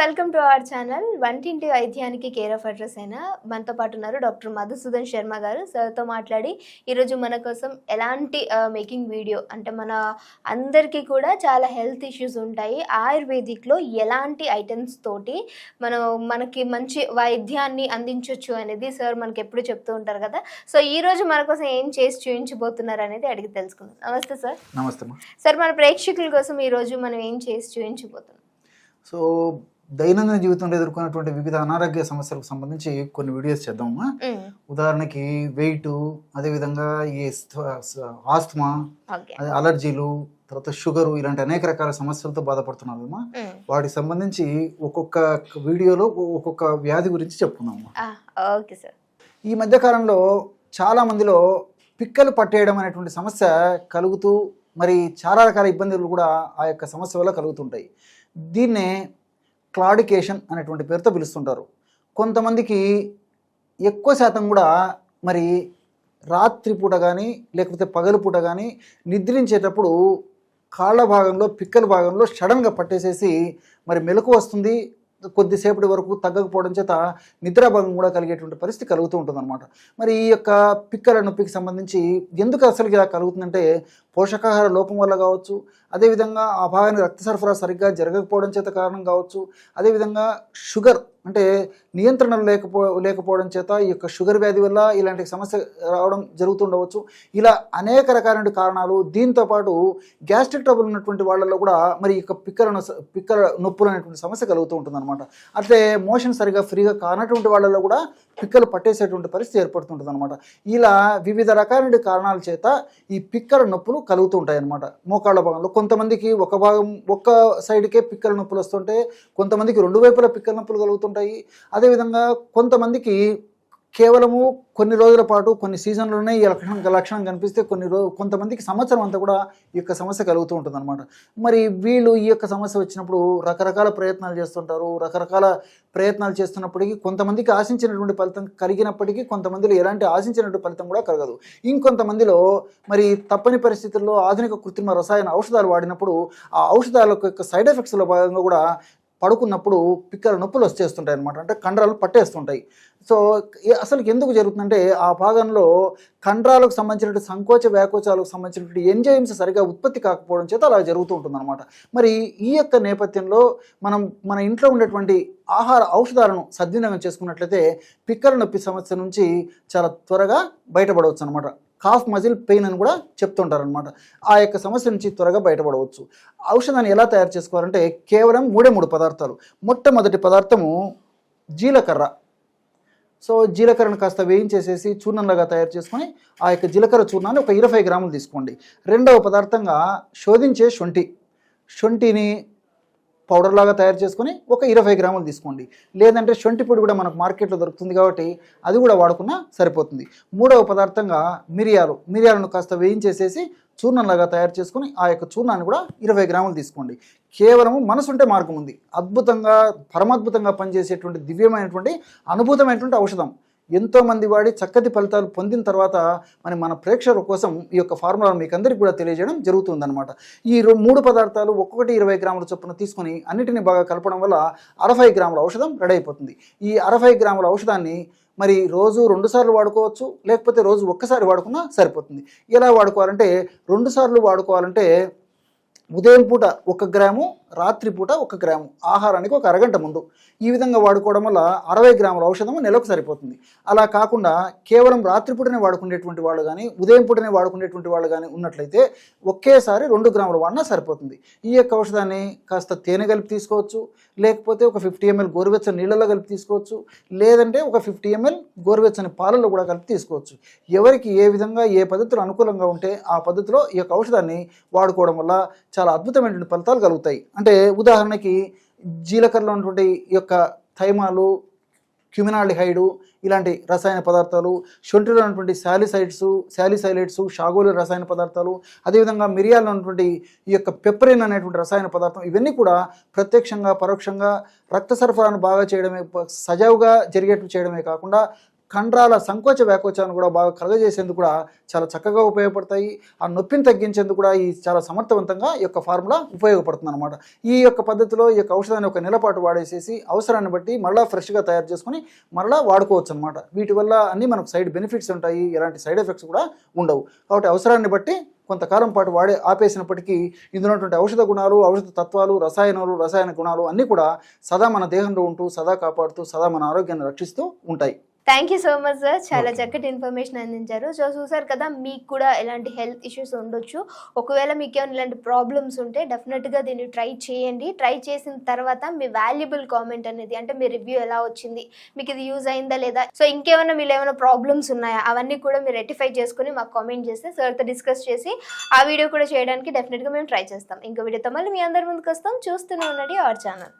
Welcome to our channel వంటింటి వైద్యానికి care of address అయిన మనతో పాటు ఉన్నారు డాక్టర్ మధుసూదన్ శర్మ గారు. సార్తో మాట్లాడి ఈరోజు మన కోసం ఎలాంటి మేకింగ్ వీడియో అంటే మన అందరికీ కూడా చాలా హెల్త్ ఇష్యూస్ ఉంటాయి. ఆయుర్వేదిక్లో ఎలాంటి ఐటమ్స్ తోటి మనకి మంచి వైద్యాన్ని అందించవచ్చు అనేది సార్ మనకి ఎప్పుడు చెప్తూ ఉంటారు కదా. సో ఈరోజు మన కోసం ఏం చేసి చూపించబోతున్నారు అనేది అడిగి తెలుసుకుందాం. నమస్తే సార్. నమస్తే సార్, మన ప్రేక్షకుల కోసం ఈరోజు మనం ఏం చేసి చూపించబోతున్నాం? సో దైనందిన జీవితంలో ఎదుర్కొన్నటువంటి వివిధ అనారోగ్య సమస్యలకు సంబంధించి కొన్ని వీడియోస్ చేద్దామమ్మా. ఉదాహరణకి వెయిట్, అదేవిధంగా ఈ ఆస్తమా, అలర్జీలు, తర్వాత షుగరు, ఇలాంటి అనేక రకాల సమస్యలతో బాధపడుతున్నారమ్మా. వాటికి సంబంధించి ఒక్కొక్క వీడియోలో ఒక్కొక్క వ్యాధి గురించి చెప్పుకుందామమ్మా. Okay sir. ఈ మధ్యకాలంలో చాలా మందిలో పిక్కలు పట్టేయడం అనేటువంటి సమస్య కలుగుతూ మరి చాలా రకాల ఇబ్బందులు కూడా ఆ యొక్క సమస్య వల్ల కలుగుతుంటాయి. దీన్నే క్లాడికేషన్ అనేటువంటి పేరుతో పిలుస్తుంటారు. కొంతమందికి ఎక్కువ శాతం కూడా మరి రాత్రిపూట కానీ లేకపోతే పగలుపూట కానీ నిద్రించేటప్పుడు కాళ్ళ భాగంలో, పిక్కల భాగంలో సడన్గా పట్టేసేసి మరి మెలకు వస్తుంది. కొద్దిసేపటి వరకు తగ్గకపోవడం చేత నిద్రాభంగం కూడా కలిగేటువంటి పరిస్థితి కలుగుతూ ఉంటుందన్నమాట. మరి ఈ యొక్క పిక్కల నొప్పికి సంబంధించి ఎందుకు అసలు ఇలా కలుగుతుందంటే పోషకాహార లోపం వల్ల కావచ్చు, అదేవిధంగా ఆ భాగానికి రక్త సరఫరా సరిగ్గా జరగకపోవడం చేత కారణం కావచ్చు, అదేవిధంగా షుగర్ అంటే నియంత్రణలు లేకపోవడం చేత ఈ యొక్క షుగర్ వ్యాధి వల్ల ఇలాంటి సమస్య రావడం జరుగుతుండవచ్చు. ఇలా అనేక రకాలైన కారణాలు. దీంతో పాటు గ్యాస్ట్రిక్ ట్రబుల్ ఉన్నటువంటి వాళ్ళలో కూడా మరి ఈ యొక్క పిక్కల నొప్పులు అనేటువంటి సమస్య కలుగుతూ ఉంటుందన్నమాట. అట్లే మోషన్ సరిగా ఫ్రీగా కానటువంటి వాళ్ళలో కూడా పిక్కలు పట్టేసేటువంటి పరిస్థితి ఏర్పడుతుంటుంది అనమాట. ఇలా వివిధ రకాలైన కారణాల చేత ఈ పిక్కల నొప్పులు కలుగుతూ ఉంటాయి అన్నమాట. మోకాళ్ళ భాగంలో కొంతమందికి ఒక్క సైడ్కే పిక్కల నొప్పులు వస్తుంటే, కొంతమందికి రెండు వైపుల పిక్కల నొప్పులు కలుగుతుంటాయి. అదేవిధంగా కొంతమందికి కేవలము కొన్ని రోజుల పాటు కొన్ని సీజన్లోనే ఈ లక్షణం కనిపిస్తే కొంతమందికి సంవత్సరం అంతా కూడా ఈ యొక్క సమస్య కలుగుతూ ఉంటుంది అనమాట. మరి వీళ్ళు ఈ యొక్క సమస్య వచ్చినప్పుడు రకరకాల ప్రయత్నాలు చేస్తుంటారు. రకరకాల ప్రయత్నాలు చేస్తున్నప్పటికీ కొంతమందికి ఆశించినటువంటి ఫలితం కలిగినప్పటికీ కొంతమందిలో ఎలాంటి ఆశించినటువంటి ఫలితం కూడా కలగదు. ఇంకొంతమందిలో మరి తప్పని పరిస్థితుల్లో ఆధునిక కృత్రిమ రసాయన ఔషధాలు వాడినప్పుడు ఆ ఔషధాల యొక్క సైడ్ ఎఫెక్ట్స్లో భాగంగా కూడా పడుకున్నప్పుడు పిక్కల నొప్పులు వచ్చేస్తుంటాయి అనమాట. అంటే కండరాలు పట్టేస్తుంటాయి. సో అసలు ఎందుకు జరుగుతుందంటే ఆ భాగంలో కండరాలకు సంబంధించినటువంటి సంకోచ వ్యాకోచాలకు సంబంధించినటువంటి ఎంజైమ్స్ సరిగా ఉత్పత్తి కాకపోవడం చేత అలా జరుగుతూ ఉంటుంది అనమాట. మరి ఈ యొక్క నేపథ్యంలో మన ఇంట్లో ఉండేటువంటి ఆహార ఔషధాలను సద్వినియోగం చేసుకున్నట్లయితే పిక్కల నొప్పి సమస్య నుంచి చాలా త్వరగా బయటపడవచ్చు అనమాట. కాఫ్ మజిల్ పెయిన్ అని కూడా చెప్తుంటారు అనమాట. ఆ యొక్క సమస్య నుంచి త్వరగా బయటపడవచ్చు. ఔషధాన్ని ఎలా తయారు చేసుకోవాలంటే కేవలం మూడే పదార్థాలు. మొట్టమొదటి పదార్థము జీలకర్ర. సో జీలకర్రను కాస్త వేయించేసేసి చూర్ణంలాగా తయారు చేసుకొని ఆ యొక్క జీలకర్ర చూర్ణాన్ని ఒక 25 గ్రాములు తీసుకోండి. రెండవ పదార్థంగా శోధించే శొంఠిని పౌడర్ లాగా తయారు చేసుకొని ఒక 25 గ్రాములు తీసుకోండి. లేదంటే శొంఠి పొడి కూడా మనకు మార్కెట్లో దొరుకుతుంది కాబట్టి అది కూడా వాడుకున్నా సరిపోతుంది. మూడవ పదార్థంగా మిరియాలను కాస్త వేయించేసేసి చూర్ణంలాగా తయారు చేసుకొని ఆ యొక్క చూర్ణాన్ని కూడా 20 గ్రాములు తీసుకోండి. కేవలము మనసుంటే మార్గం ఉంది. అద్భుతంగా పరమాద్భుతంగా పనిచేసేటువంటి దివ్యమైనటువంటి అనుభూతమైనటువంటి ఔషధం. ఎంతోమంది వాడి చక్కటి ఫలితాలు పొందిన తర్వాత మన ప్రేక్షకుల కోసం ఈ యొక్క ఫార్ములాను మీకు అందరికీ కూడా తెలియజేయడం జరుగుతుందన్నమాట. ఈ 3 పదార్థాలు ఒక్కొక్కటి 20 గ్రాముల చొప్పున తీసుకొని అన్నిటిని బాగా కలపడం వల్ల 60 గ్రాముల ఔషధం రెడీ అయిపోతుంది. ఈ 60 గ్రాముల ఔషధాన్ని మరి రోజు 2 సార్లు వాడుకోవచ్చు, లేకపోతే రోజు ఒక్కసారి వాడుకున్నా సరిపోతుంది. ఎలా వాడుకోవాలంటే 2 సార్లు వాడుకోవాలంటే ఉదయం పూట 1 గ్రాము, రాత్రి పూట 1 గ్రాము, ఆహారానికి ఒక అరగంట ముందు. ఈ విధంగా వాడుకోవడం వల్ల 60 గ్రాముల ఔషధము నెలకు సరిపోతుంది. అలా కాకుండా కేవలం రాత్రిపూటనే వాడుకునేటువంటి వాళ్ళు కానీ ఉదయం పూటనే వాడుకునేటువంటి వాళ్ళు కానీ ఉన్నట్లయితే ఒకేసారి 2 గ్రాములు వాడినా సరిపోతుంది. ఈ యొక్క ఔషధాన్ని కాస్త తేనె కలిపి తీసుకోవచ్చు, లేకపోతే ఒక 50 ml గోరువెచ్చని నీళ్ళలో కలిపి తీసుకోవచ్చు, లేదంటే ఒక 50 ml గోరువెచ్చని పాలలో కూడా కలిపి తీసుకోవచ్చు. ఎవరికి ఏ విధంగా ఏ పద్ధతులు అనుకూలంగా ఉంటే ఆ పద్ధతిలో ఈ యొక్క ఔషధాన్ని వాడుకోవడం వల్ల చాలా అద్భుతమైనటువంటి ఫలితాలు కలుగుతాయి. అంటే ఉదాహరణకి జీలకర్రలో ఉన్నటువంటి ఈ యొక్క థైమాలు, క్యూమినాల్డిహైడు ఇలాంటి రసాయన పదార్థాలు, శొంఠిలో ఉన్నటువంటి శాలిసైలేట్స్, షాగోలు రసాయన పదార్థాలు, అదేవిధంగా మిరియాల్లో ఉన్నటువంటి ఈ యొక్క పెప్పరిన్ అనేటువంటి రసాయన పదార్థం, ఇవన్నీ కూడా ప్రత్యక్షంగా పరోక్షంగా రక్త సరఫరాను బాగా చేయడమే, సజావుగా జరిగేట్టు చేయడమే కాకుండా కండరాల సంకోచ వ్యాకోచాన్ని కూడా బాగా కలుగజేసేందుకు కూడా చాలా చక్కగా ఉపయోగపడతాయి. ఆ నొప్పిని తగ్గించేందుకు కూడా ఈ చాలా సమర్థవంతంగా ఈ యొక్క ఫార్ములా ఉపయోగపడుతుంది అనమాట. ఈ యొక్క పద్ధతిలో ఈ యొక్క ఔషధాన్ని ఒక నెల పాటు వాడేసేసి అవసరాన్ని బట్టి మళ్ళీ ఫ్రెష్గా తయారు చేసుకొని మళ్ళీ వాడుకోవచ్చు అనమాట. వీటి వల్ల అన్నీ మనకు సైడ్ బెనిఫిట్స్ ఉంటాయి, ఎలాంటి సైడ్ ఎఫెక్ట్స్ కూడా ఉండవు. కాబట్టి అవసరాన్ని బట్టి కొంతకాలం పాటు ఆపేసినప్పటికీ ఇందులో ఉన్నటువంటి ఔషధ గుణాలు, ఔషధ తత్వాలు, రసాయన గుణాలు అన్నీ కూడా సదా మన దేహంలో ఉంటూ, సదా కాపాడుతూ, సదా మన ఆరోగ్యాన్ని రక్షిస్తూ ఉంటాయి. Thank you so much sir, చాలా Okay. చక్కటి ఇన్ఫర్మేషన్ అందించారు. సో చూసారు కదా, మీకు కూడా ఎలాంటి హెల్త్ ఇష్యూస్ ఉండొచ్చు. ఒకవేళ మీకు ఏమైనా ఇలాంటి ప్రాబ్లమ్స్ ఉంటే డెఫినెట్గా దీన్ని ట్రై చేయండి. ట్రై చేసిన తర్వాత మీ వాల్యుబుల్ కామెంట్ అనేది, అంటే మీ రివ్యూ ఎలా వచ్చింది, మీకు ఇది యూజ్ అయిందా లేదా, సో ఇంకేమైనా మీరు ఏమైనా ప్రాబ్లమ్స్ ఉన్నాయా అవన్నీ కూడా మీరు రెక్టిఫై చేసుకుని మాకు కామెంట్ చేస్తే సార్తో డిస్కస్ చేసి ఆ వీడియో కూడా చేయడానికి డెఫినెట్గా మేము ట్రై చేస్తాం. ఇంకో వీడియోతో మళ్ళీ మీ అందరి ముందుకు వస్తాం. చూస్తూనే ఉండండి అవర్ ఛానల్.